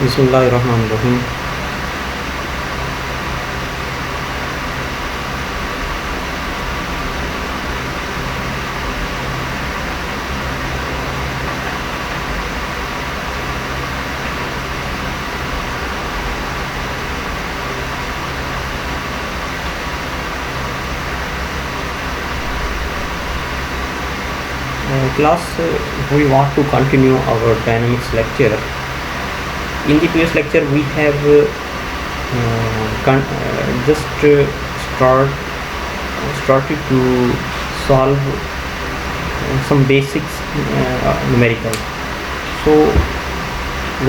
बिस्मिल्लाहिर्रहमानिर्रहीम। Class, we want to continue our dynamics lecture. In the previous lecture, we have just started to solve some basics numerical. So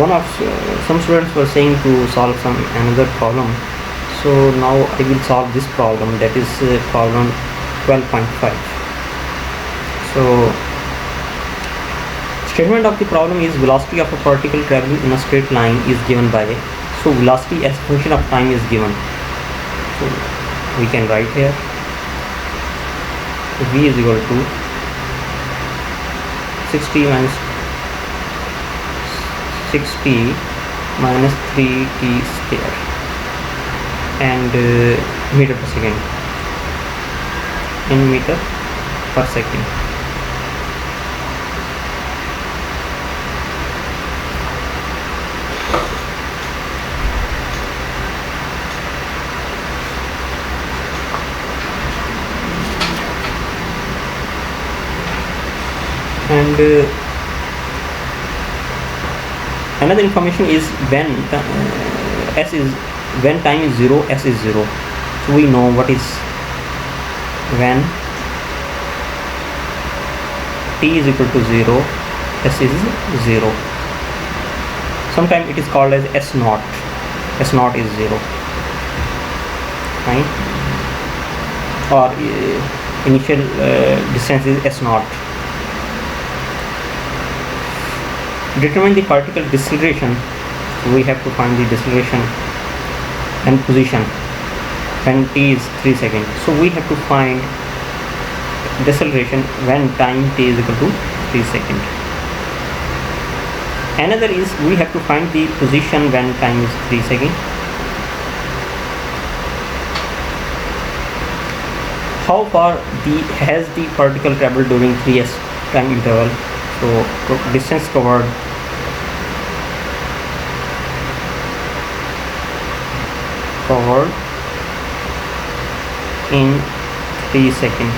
one of some students were saying to solve some another problem. So now I will solve this problem, that is problem 12.5. So statement of the problem is velocity of a particle traveling in a straight line is given by, so velocity as function of time is given. So we can write here v is equal to 60 minus 3t square and meter per second in meter per second. And another information is when when time is 0, s is 0. So we know what is when t is equal to 0, s is 0. Sometimes it is called as s naught. S naught is 0, right? Or initial distance is s naught. Determine the particle deceleration. We have to find the deceleration and position when t is 3 seconds. So we have to find deceleration when time t is equal to 3 seconds. Another is we have to find the position when time is 3 seconds. How far has the particle traveled during 3s time interval? So distance covered in 3 seconds.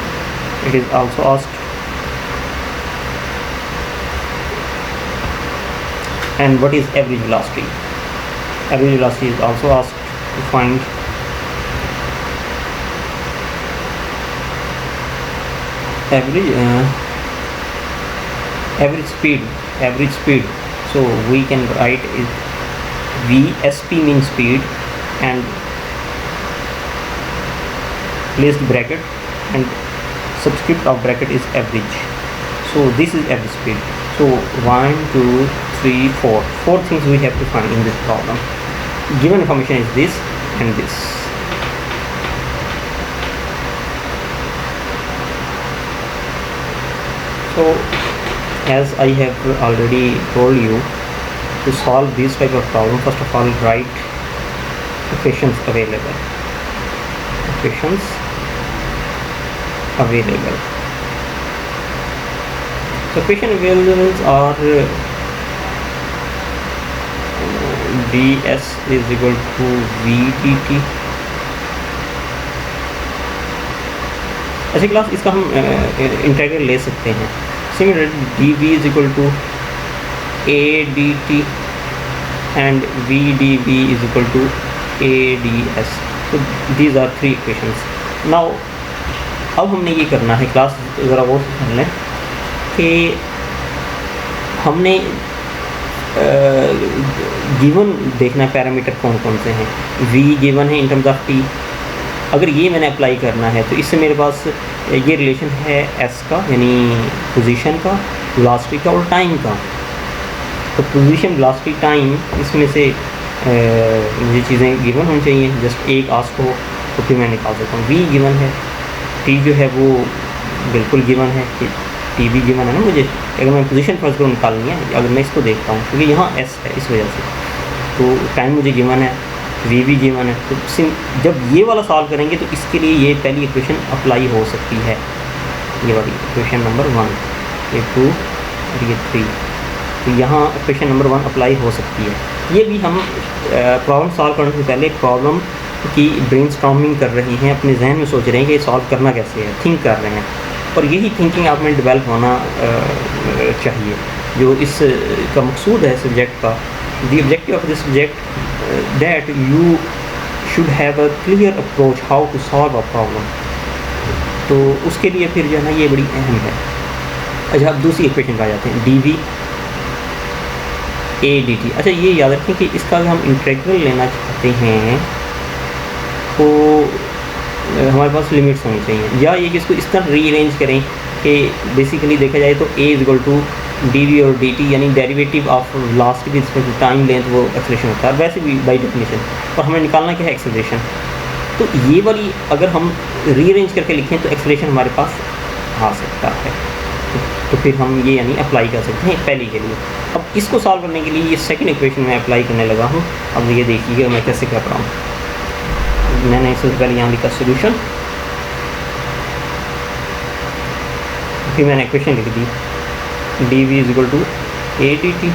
It is also asked. And what is average velocity? Average velocity is also asked to find. Average speed. So we can write is VSP means speed, and placed bracket, and subscript of bracket is average. So this is average speed. So 1, 2, 3, 4 things we have to find in this problem. Given information is this and this. So as I have already told you, to solve this type of problem, first of all write equations available. So equation available are ds is equal to v dt. ऐसे class इसका हम integral ले सकते हैं. Similarly dv is equal to a dt and v dv is equal to a ds. So these are three equations. Now अब हमने ये करना है, क्लास ज़रा वो कर लें कि हमने गिवन देखना पैरामीटर कौन कौन से हैं. v गिवन है इन टर्म्स ऑफ t. अगर ये मैंने अप्लाई करना है तो इससे मेरे पास ये रिलेशन है s का, यानी पोजीशन का, वेलोसिटी का और टाइम का. तो पोजीशन, वेलोसिटी, टाइम, इसमें से मुझे चीज़ें गिवन होनी चाहिए. जस्ट एक आस्क हो तो फिर मैं निकाल सकता हूँ. v गिवन है, t जो है वो बिल्कुल गिवन है कि t भी गिवन है ना. मुझे अगर मैं पोजीशन फर्स्ट को निकालनी है, अगर मैं इसको देखता हूँ क्योंकि यहाँ s है इस वजह से, तो टाइम मुझे गिवन है, वी भी गिवन है, तो जब ये वाला सॉल्व करेंगे तो इसके लिए ये पहली इक्वेशन अप्लाई हो सकती है, ये वाली इक्वेशन नंबर 1, ये 2 और ये 3। तो यहाँ इक्वेशन नंबर 1 अप्लाई हो सकती है। ये भी हम प्रॉब्लम सॉल्व करने से पहले प्रॉब्लम की ब्रेनस्टॉर्मिंग कर रहे हैं, अपने जहन में सोच रहे हैं कि ये सॉल्व करना कैसे है, थिंक कर रहे हैं। और यही थिंकिंग आप में डेवलप होना चाहिए, जो इस का मकसूद है सब्जेक्ट का। The objective of this subject that you should have a clear approach how to solve a problem. तो उसके लिए फिर जो है ना ये बड़ी अहम है। अच्छा, अब दूसरी इक्वेशन पर आ जाते हैं, D V A d T. अच्छा, ये याद रखें कि इसका अगर हम इंटीग्रल लेना चाहते हैं तो हमारे पास लिमिट्स होनी चाहिए, या ये कि इसको इस तरह रीअरेंज करें कि बेसिकली देखा जाए तो ए इक्वल टू डी वी और डी टी, यानी डेरिवेटिव ऑफ लास्ट की रिस्पेक्ट टाइम लेंथ वो एक्सेलरेशन होता है, वैसे भी बाई डेफिनेशन। और हमें निकालना क्या है, एक्सेलरेशन। तो ये वाली अगर हम रीअरेंज करके लिखें तो एक्सेलरेशन हमारे पास आ सकता है। तो फिर हम ये यानी अप्लाई कर सकते हैं पहले के लिए। अब इसको सॉल्व करने के लिए ये सेकंड इक्वेशन में अप्लाई करने लगा हूँ। अब ये देखिएगा मैं कैसे कर रहा हूँ। मैंने इससे पहले यहाँ लिखा सोल्यूशन, फिर मैंने इक्वेशन लिख दी d v is equal to a d t.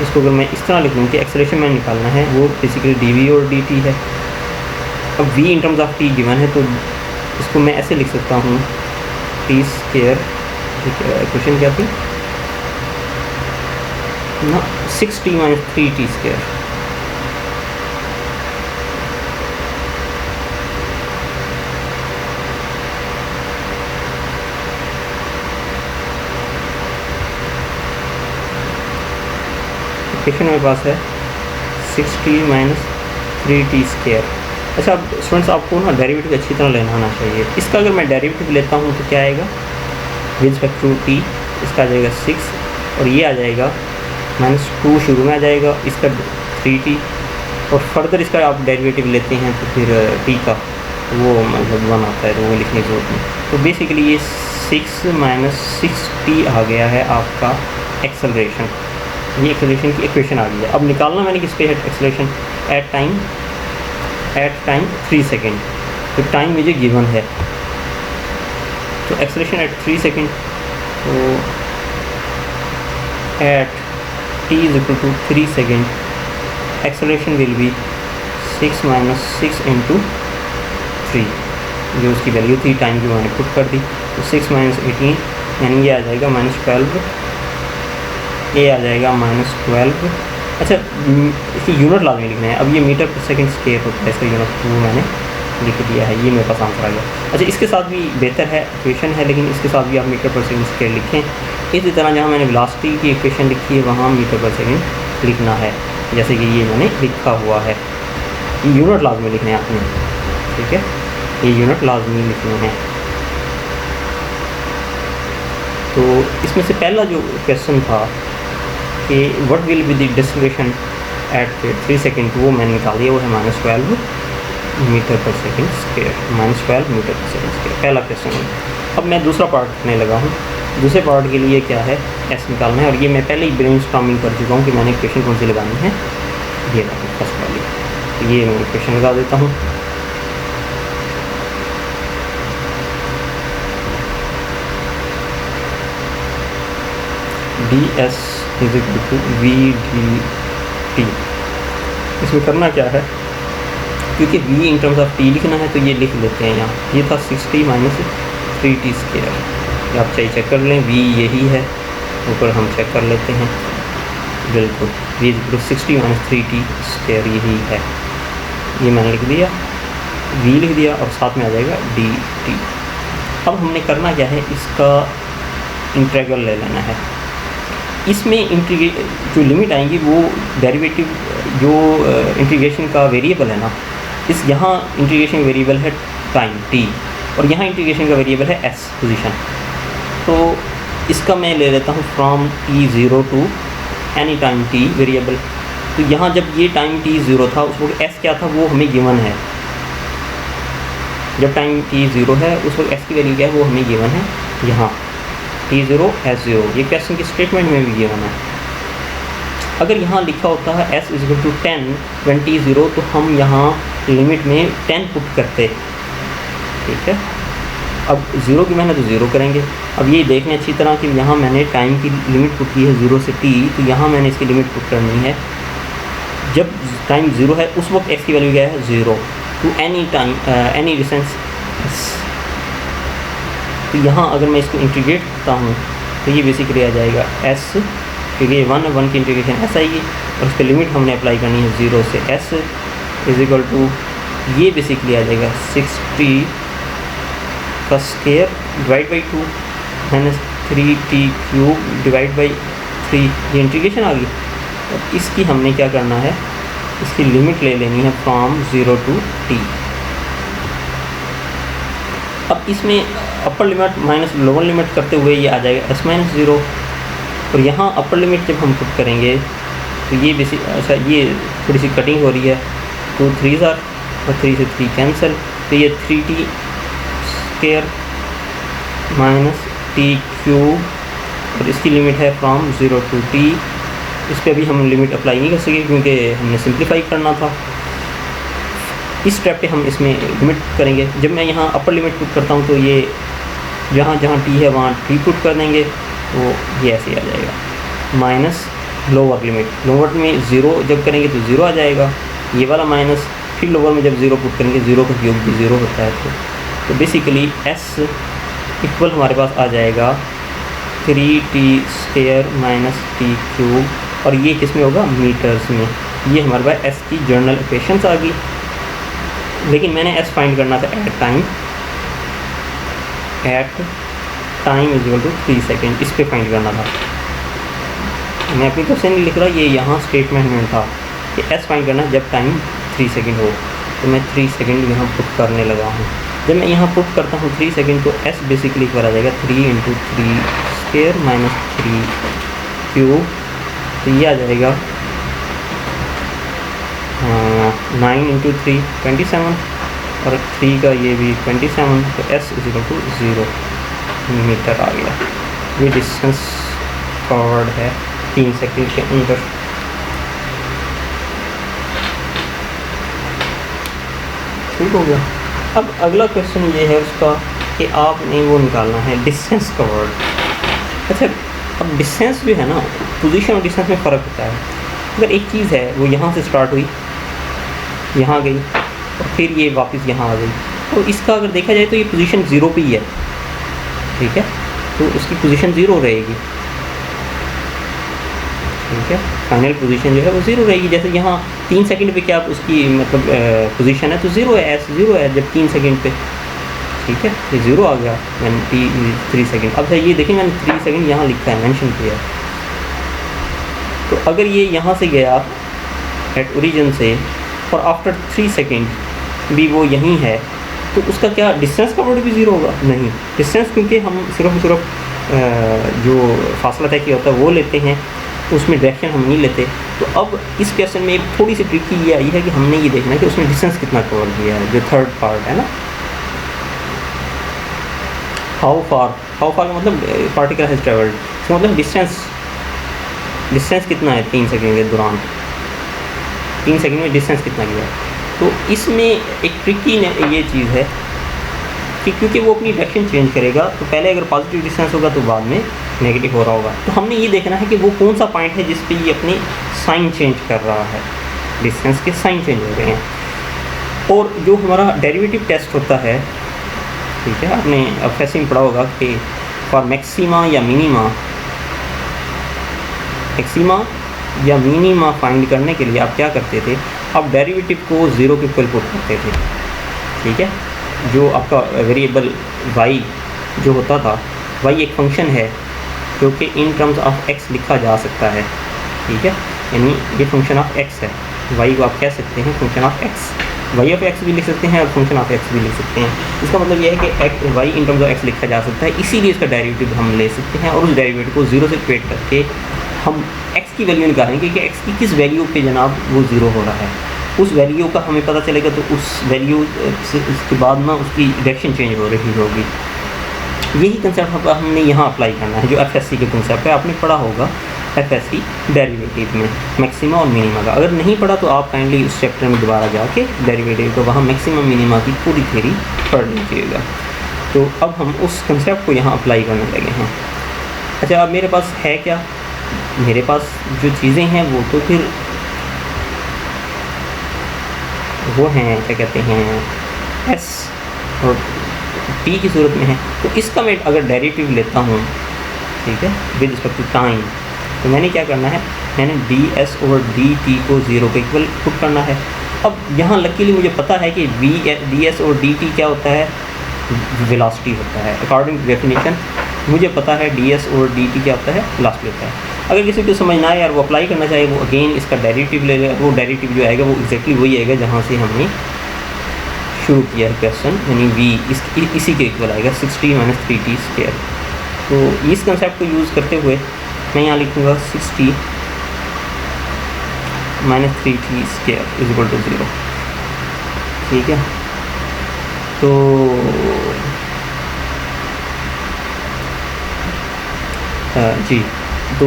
इसको अगर मैं इस तरह लिख लूँ कि एक्सेलरेशन में निकालना है वो बेसिकली डी वी और डी टी है। अब v in terms of t given है, तो इसको मैं ऐसे लिख सकता हूँ टी स्क्वायर, इक्वेशन क्या थी ना, 6t minus 3t square. Equation मेरे पास है 6t माइनस 3t स्क्वायर। अच्छा, अब स्टूडेंट्स आपको ना डेरिवेटिव अच्छी तरह लेना आना चाहिए। इसका अगर मैं डेरिवेटिव लेता हूँ तो क्या आएगा, विद रिस्पेक्ट टू टी, इसका आ जाएगा 6 और ये आ जाएगा -2 शुरू में आ जाएगा, इसका 3t, और फर्दर इसका आप डेरिवेटिव लेते हैं तो फिर टी का वो मतलब 1 आता है, तो वो लिखने की जरूरत नहीं। तो बेसिकली ये 6 माइनस 6t आ गया है आपका एक्सेलरेशन। ये एक्सेलरेशन की इक्वेशन आ गई है। अब निकालना मैंने किस पे है, एक्सेलरेशन एट टाइम 3 सेकेंड। तो टाइम मुझे गिवन है, तो एक्सेलरेशन एट 3 सेकेंड, तो at t is equal to 3 second, acceleration will be 6 minus 6 into 3, जो उसकी वैल्यू थी टाइम की मैंने पुट कर दी। तो 6 माइनस 18 यानी ये आ जाएगा -12, ये आ जाएगा -12। अच्छा, इसकी यूनिट लाजमी लिखना है। अब ये मीटर पर सेकंड स्क्वायर होता है, इसका यूनिट वो मैंने लिख दिया है, ये मेरे पास आंसर आ गया। अच्छा, इसके साथ भी बेहतर है इक्वेशन है, लेकिन इसके साथ भी आप मीटर पर सेकंड स्क्वायर लिखें। इसी तरह जहाँ मैंने वेलोसिटी की इक्वेशन लिखी है वहाँ मीटर पर सेकंड लिखना है, जैसे कि ये मैंने लिखा हुआ है। ये यूनिट लाजमी लिखने हैं आपने, ठीक है, ये यूनिट लाजमी लिखने हैं। तो इसमें से पहला जो क्वेश्चन था कि what will be the distribution at 3 second, वो मैंने निकाल दिया, वो है -12 meter per second square, -12 meter per second square, पहला क्वेश्चन है। अब मैं दूसरा पार्ट करने लगा हूँ। दूसरे पार्ट के लिए क्या है, एस निकालना है, और ये मैं पहले ही ब्रेनस्टॉर्मिंग कर चुका हूँ कि मैंने इक्वेशन कौन सी लगानी है, ये फर्स्ट वाली। तो ये मैं इक्वेशन लगा देता हूँ। D s is equal to v d t. इसमें करना क्या है, क्योंकि v in terms of t लिखना है तो ये लिख लेते हैं यहाँ। ये था 6t माइनस 3t स्क्वायर, ये आप चाहिए चेक कर लें, v यही है, ऊपर हम चेक कर लेते हैं, बिल्कुल v equal 6t minus 3t square यही है। ये मैंने लिख दिया, v लिख दिया, और साथ में आ जाएगा dt। अब हमने करना क्या है, इसका इंटीग्रल ले लेना है। इसमें जो लिमिट आएंगी वो डेरिवेटिव जो इंटीग्रेशन का वेरिएबल है ना, इस यहाँ इंटीग्रेशन वेरिएबल है टाइम t, और यहाँ इंटीग्रेशन का वेरिएबल है s पोजीशन। तो इसका मैं ले लेता हूँ from t0 to any time t variable. तो यहाँ जब ये टाइम t0 था उस वक्त s क्या था वो हमें गिवन है। जब टाइम t0 है उस वक्त s की वैल्यू क्या है वो हमें गिवन है यहाँ t0 s0। ये क्वेश्चन की स्टेटमेंट में भी गिवन है। अगर यहाँ लिखा होता है s इज इक्वल टू 10 20 0 तो हम यहाँ लिमिट में 10 पुट करते, ठीक है। अब 0 की मैंने तो 0 करेंगे। अब ये देखें अच्छी तरह कि यहाँ मैंने टाइम की लिमिट पुट की है 0 से t, तो यहाँ मैंने इसकी लिमिट पुट करनी है जब टाइम 0 है उस वक्त x की वैल्यू क्या है 0 to any time any distance s। तो यहाँ अगर मैं इसको इंटीग्रेट करता हूँ तो ये बेसिकली आ जाएगा s, क्योंकि 1 की इंटीग्रेशन s आएगी और उस पर लिमिट हमने अप्लाई करनी है 0 से s इज इक्वल टू ये बेसिकली आ जाएगा 60 का square divide by 2 minus 3t cube divide by 3, ये इंटीग्रेशन आ गई। और इसकी हमने क्या करना है, इसकी लिमिट ले लेनी है फ्रॉम 0 टू t। अब इसमें upper limit minus lower limit करते हुए ये आ जाएगा s माइनस 0, और यहाँ अपर लिमिट जब हम पुट करेंगे तो ये बेसिक अच्छा ये थोड़ी सी कटिंग हो रही है, 2 3s और 3 से 3 कैंसिल, तो ये 3t square minus t cube, और इसकी लिमिट है फ्रॉम 0 टू t। इस पर अभी हम लिमिट अप्लाई नहीं कर सके क्योंकि हमने सिंप्लीफाई करना था। इस स्टेप पे हम इसमें लिमिट करेंगे। जब मैं यहाँ अपर लिमिट पुट करता हूँ तो ये जहाँ जहाँ t है वहाँ t पुट कर देंगे, तो ये ऐसे ही आ जाएगा माइनस लोअर लिमिट। लोअर में 0 जब करेंगे तो 0 आ जाएगा, ये वाला माइनस, फिर लोअर में जब 0 पुट करेंगे 0 का क्यूब भी 0 होता है। तो बेसिकली s इक्वल हमारे पास आ जाएगा 3t square minus t cube, और ये किस में होगा मीटर्स में। ये हमारे पास s की जनरल इक्वेशंस आ गई। लेकिन मैंने s फाइंड करना था at time is equal to 3 second, इस पे फाइंड करना था। मैं अपनी तरफ से नहीं लिख रहा, ये यहाँ स्टेटमेंट में था कि s फाइंड करना जब टाइम 3 सेकेंड हो। तो मैं 3 सेकेंड यहाँ पुट करने लगा हूँ। जब मैं यहाँ पुट करता हूँ 3 सेकेंड तो s बेसिकली इक्वल आ जाएगा 3 × 3 स्क्वायर माइनस 3 क्यूब, तो ये आ जाएगा 9 × 3 27, और 3 का ये भी 27, तो s is equal to 0 metre आ गया। ये डिस्टेंस कवर्ड है 3 सेकेंड के अंदर। ठीक हो गया। अब अगला क्वेश्चन ये है उसका कि आपने वो निकालना है डिस्टेंस कवर्ड। अच्छा, अब डिस्टेंस जो है ना, पोजीशन और डिस्टेंस में फ़र्क होता है। अगर एक चीज़ है वो यहाँ से स्टार्ट हुई, यहाँ गई और फिर ये वापस यहाँ आ गई, तो इसका अगर देखा जाए तो ये पोजीशन 0 पे ही है, ठीक है, तो उसकी पोजीशन 0 रहेगी, ठीक है। फाइनल पोजीशन जो है वो 0 रहेगी। जैसे यहाँ 3 सेकंड पे क्या उसकी मतलब पोजीशन है तो 0 है, s 0 है जब 3 सेकंड पे, ठीक है, ये 0 आ गया मैंने 3 सेकंड। अब ये देखें मैंने 3 सेकंड यहाँ लिखा है, मेंशन किया है। तो अगर ये यहाँ से गया एट ओरिजिन से और आफ्टर 3 सेकंड भी वो यहीं है, तो उसका क्या डिस्टेंस कवर्ड भी 0 होगा? नहीं, डिस्टेंस क्योंकि हम सिर्फ जो फासला तय किया होता है वो लेते हैं, उसमें डायरेक्शन हम नहीं लेते। तो अब इस क्वेश्चन में थोड़ी सी ट्रिकी ये आई है कि हमने ये देखना है कि उसमें डिस्टेंस कितना कवर किया है, जो थर्ड पार्ट है ना। हाउ फार का मतलब पार्टिकल हैज़ ट्रेवल्ड, इसका मतलब डिस्टेंस कितना है 3 सेकंड के दौरान, 3 सेकंड में डिस्टेंस कितना किया है। तो इसमें एक ट्रिकी ये चीज़ है कि क्योंकि वो अपनी डायरेक्शन चेंज करेगा, तो पहले अगर पॉजिटिव डिस्टेंस होगा तो बाद में नेगेटिव हो रहा होगा। तो हमने ये देखना है कि वो कौन सा पॉइंट है जिस पे ये अपनी साइन चेंज कर रहा है, डिस्टेंस के साइन चेंज हो रहे हैं। और जो हमारा डेरिवेटिव टेस्ट होता है, ठीक है, आपने अब ऐसे में पढ़ा होगा कि फॉर मैक्सिमा या मिनीमा फाइंड करने के लिए आप क्या करते थे, आप डेरिवेटिव को 0 के इक्वल पुट करते थे, ठीक है। जो आपका वेरिएबल y जो होता था, y एक फंक्शन है जो कि इन टर्म्स ऑफ x लिखा जा सकता है, ठीक है, यानी ये फंक्शन ऑफ x है। y को आप कह सकते हैं function of x, y of x भी लिख सकते हैं और फंक्शन ऑफ x भी लिख सकते हैं। इसका मतलब यह है कि y in terms of x लिखा जा सकता है, इसीलिए इसका डेरिवेटिव हम ले सकते हैं और उस डेरिवेटिव को 0 से इक्वेट करके हम x की वैल्यू निकालेंगे कि x की किस वैल्यू पे जनाब वो 0 हो रहा है। उस वैल्यू का हमें पता चलेगा तो उस वैल्यू से उसके बाद ना उसकी डायरेक्शन चेंज हो रही होगी। यही कंसेप्ट हमने यहाँ अप्लाई करना है, जो FSC के कंसेप्ट है आपने पढ़ा होगा FSC डेरिवेटिव में मैक्सिमा और मिनिमा का। अगर नहीं पढ़ा तो आप काइंडली उस चैप्टर में दोबारा जाके डेरिवेटिव को वहाँ मैक्सिमा मिनिमा की पूरी थ्योरी पढ़ लीजिएगा। तो अब हम उस कंसेप्ट को यहाँ अप्लाई करने लगे हैं। अच्छा, अब मेरे पास है क्या, मेरे पास जो चीज़ें हैं वो तो फिर वो हैं, क्या कहते हैं, S और T की सूरत में है। तो इसका मैं अगर डेरिवेटिव लेता हूँ, ठीक है, विद रिस्पेक्ट टू टाइम, तो मैंने क्या करना है, मैंने ds ओवर dt को 0 के इक्वल पुट करना है। अब यहाँ लकीली मुझे पता है कि ds और dt क्या होता है, वेलोसिटी होता है। अकॉर्डिंग टू डेफिनेशन मुझे पता है ds और dt क्या होता है, वेलोसिटी होता है। अगर किसी को समझना है यार, वो अप्लाई करना चाहे, वो अगेन इसका डेरिवेटिव ले लेगा। वो डेरिवेटिव जो आएगा वो एग्जैक्टली वही आएगा जहाँ से हमने शुरू किया है क्वेश्चन, यानी v इसी के इक्वल आएगा 60 - 3t²। तो इस कंसेप्ट को यूज़ करते हुए मैं यहाँ लिखूँगा 60 - 3t² = 0। ठीक है, तो जी, तो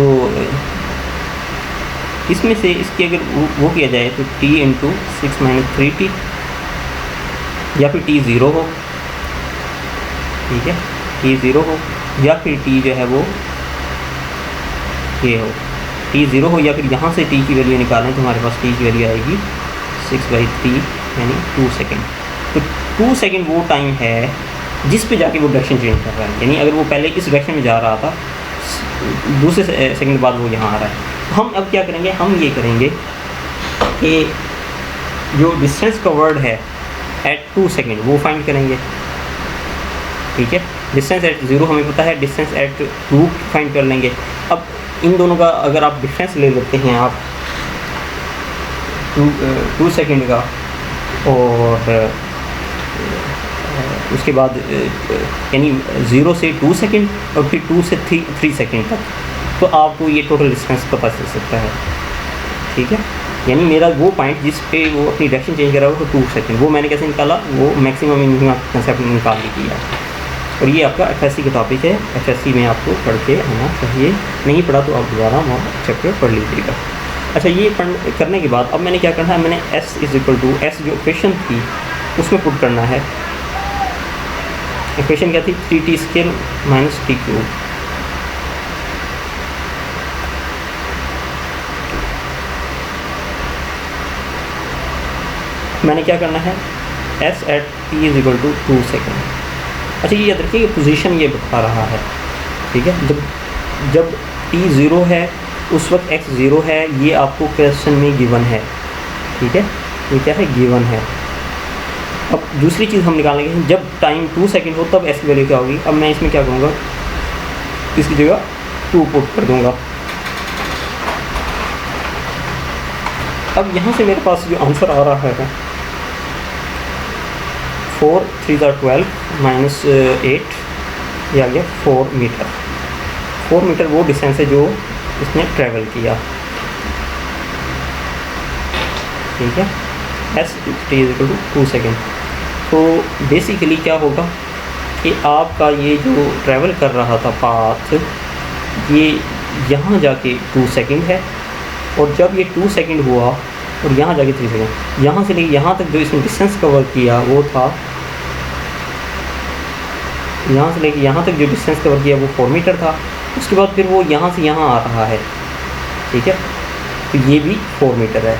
इसमें से इसके अगर वो किया जाए तो t × 6 - 3t, या फिर t 0 हो, ठीक है, t 0 हो, या फिर t जो है वो ये हो, t 0 हो, या फिर यहाँ से t की वैल्यू निकालें तो हमारे पास t की वैल्यू आएगी 6/3 यानी 2 सेकेंड। तो 2 सेकेंड वो टाइम है जिस पे जाके वो डायरेक्शन चेंज कर रहा है, यानी अगर वो पहले इस डायरेक्शन में जा रहा था, दूसरे सेकंड बाद वो यहाँ आ रहा है। तो हम अब क्या करेंगे, हम ये करेंगे कि जो डिस्टेंस कवर्ड है एट 2 सेकेंड वो फाइंड करेंगे। ठीक है, डिस्टेंस एट 0 हमें पता है, डिस्टेंस एट 2 फाइंड कर लेंगे। अब इन दोनों का अगर आप डिफरेंस ले लेते हैं आप 2 सेकेंड का, और उसके बाद यानी 0 से 2 सेकेंड और फिर 2 से 3 सेकेंड तक, तो आपको ये टोटल डिस्टेंस पता चल सकता है। ठीक है, यानी मेरा वो पॉइंट जिस पे वो अपनी डायरेक्शन चेंज कर रहा है वो 2 सेकेंड, वो मैंने कैसे निकाला, वो मैक्सिमम मिनिमम कंसेप्ट निकाल लिया। और ये आपका FSC का टॉपिक है, FSC में आपको पढ़ के आना चाहिए। नहीं पढ़ा तो आप दोबारा वहाँ चैप्टर पढ़ लीजिएगा। अच्छा, ये करने के बाद अब मैंने क्या करना है, मैंने S = S जो इक्वेशन थी उसमें पुट करना है। इक्वेशन क्या थी, 3t² - t³। मैंने क्या करना है, S at t = 2 सेकेंड। अच्छा, ये याद रखिए पोजीशन ये बता रहा है। ठीक है, जब t 0 है उस वक्त x 0 है, ये आपको क्वेश्चन में गिवन है। ठीक है, ये क्या है, गिवन है। अब दूसरी चीज़ हम निकालेंगे, जब टाइम 2 सेकेंड हो तब s की वैल्यू क्या होगी। अब मैं इसमें क्या करूँगा, इसकी जगह 2 पुट कर दूँगा। अब यहाँ से मेरे पास जो आंसर आ रहा है 4 × 3 = 12 - 8, ये आ गया 4 मीटर। 4 मीटर वो डिस्टेंस है जो इसने ट्रैवल किया। ठीक है, S t = 2 सेकेंड। तो बेसिकली क्या होगा कि आपका ये जो ट्रैवल कर रहा था पाथ, ये यहाँ जाके 2 सेकेंड है, और जब ये 2 सेकेंड हुआ और यहाँ जाके 3 सेकेंड, यहाँ से लेके यहाँ तक जो इसने डिस्टेंस कवर किया वो था, यहाँ से लेके यहाँ तक जो डिस्टेंस कवर किया वो 4 मीटर था। उसके बाद फिर वो यहाँ से यहाँ आ रहा है। ठीक है, तो ये भी 4 मीटर है।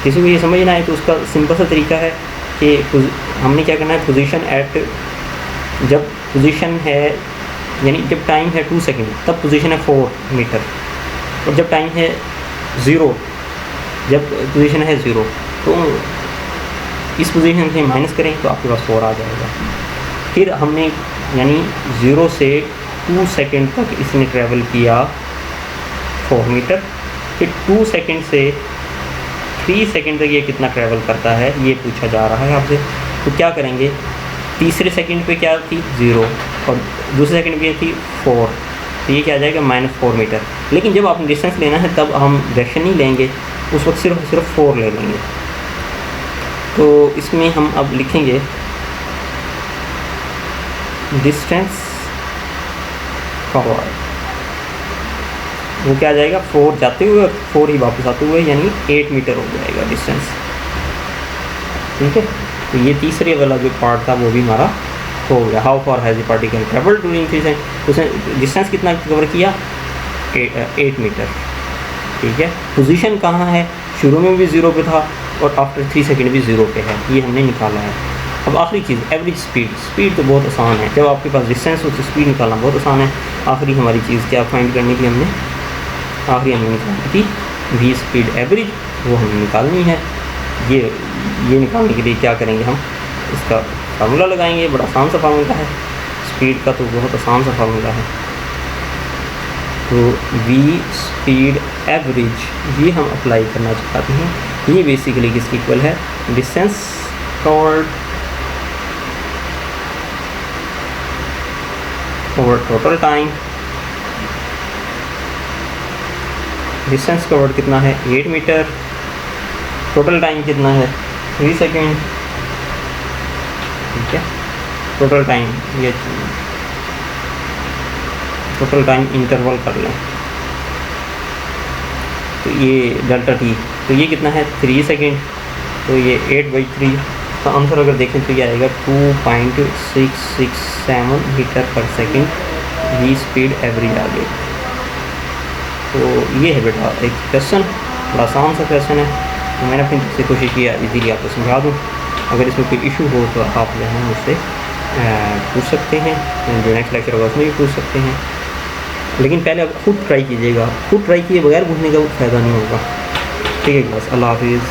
किसी को ये समझ ना आए तो उसका सिंपल सा तरीका है कि हमने क्या करना है, पोजीशन एट, जब पोजीशन है यानी जब टाइम है 2 सेकेंड तब पोजीशन है 4 मीटर, और जब टाइम है 0, जब पोजीशन है 0 तो इस पोजीशन से माइनस करें तो आपके पास 4 आ जाएगा। फिर हमने यानी 0 से 2 सेकेंड तक इसने ट्रैवल किया 4 मीटर, फिर 2 सेकेंड से 3 सेकेंड तक ये कितना ट्रैवल करता है ये पूछा जा रहा है आपसे। तो क्या करेंगे, तीसरे सेकंड पे क्या थी 0 और दूसरे सेकंड पे थी 4, तो ये क्या आ जाएगा -4 मीटर। लेकिन जब आपने डिस्टेंस लेना है तब हम डायरेक्शन नहीं लेंगे, उस वक्त सिर्फ 4 ले लेंगे। तो इसमें हम अब लिखेंगे डिस्टेंस कवर्ड, वो क्या आ जाएगा 4 जाते हुए और 4 ही वापस आते हुए, यानी 8 मीटर हो जाएगा डिस्टेंस। ठीक है, तो ये तीसरे वाला जो पार्ट था वो भी हमारा हो गया। How for has the particle travel during 3 second, उसने डिस्टेंस कितना कवर किया 8 मीटर। ठीक है, पोजीशन कहाँ है, शुरू में भी 0 पे था और आफ्टर 3 सेकंड भी 0 पे है, ये हमने निकाला है। अब आखिरी चीज़ एवरेज स्पीड, स्पीड तो बहुत आसान है, जब आपके पास डिस्टेंस हो तो स्पीड निकालना बहुत आसान है। आखिरी हमारी चीज़ क्या फाइंड करनी थी हमने, आखिरी हमने निकाली थी वी स्पीड एवरेज, वो हमें निकालनी है। ये निकालने के लिए क्या करेंगे, हम इसका फार्मूला लगाएंगे, बड़ा आसान सा फार्मूला है, स्पीड का तो बहुत आसान सा फार्मूला है। तो वी स्पीड एवरेज ये हम अप्लाई करना चाहते हैं, ये बेसिकली किसकी इक्वल है, distance covered over total time. Distance covered कितना है 8 मीटर, टोटल टाइम कितना है 3 सेकेंड। ठीक है, टोटल टाइम, ये टोटल टाइम इंटरवल कर लें, तो ये डेल्टा टी, तो ये कितना है 3 सेकेंड, तो ये 8/3 का आंसर अगर देखें तो ये आएगा 2.667 मीटर पर सेकेंड वी स्पीड एवरेज आ गई। तो ये है बेटा एक क्वेश्चन, बड़ा आसान सा क्वेश्चन है, तो मैंने अपनी तरफ से कोशिश किया इजीली आपको समझा दूँ। अगर इसमें कोई इशू हो तो आप जो है मुझसे पूछ सकते हैं, जो नेक्स्ट लेक्चर होगा उसमें भी पूछ सकते हैं, लेकिन पहले आप खुद ट्राई कीजिएगा, खुद ट्राई किए बगैर पूछने का फ़ायदा नहीं होगा। ठीक है क्लास, अल्लाह हाफिज़।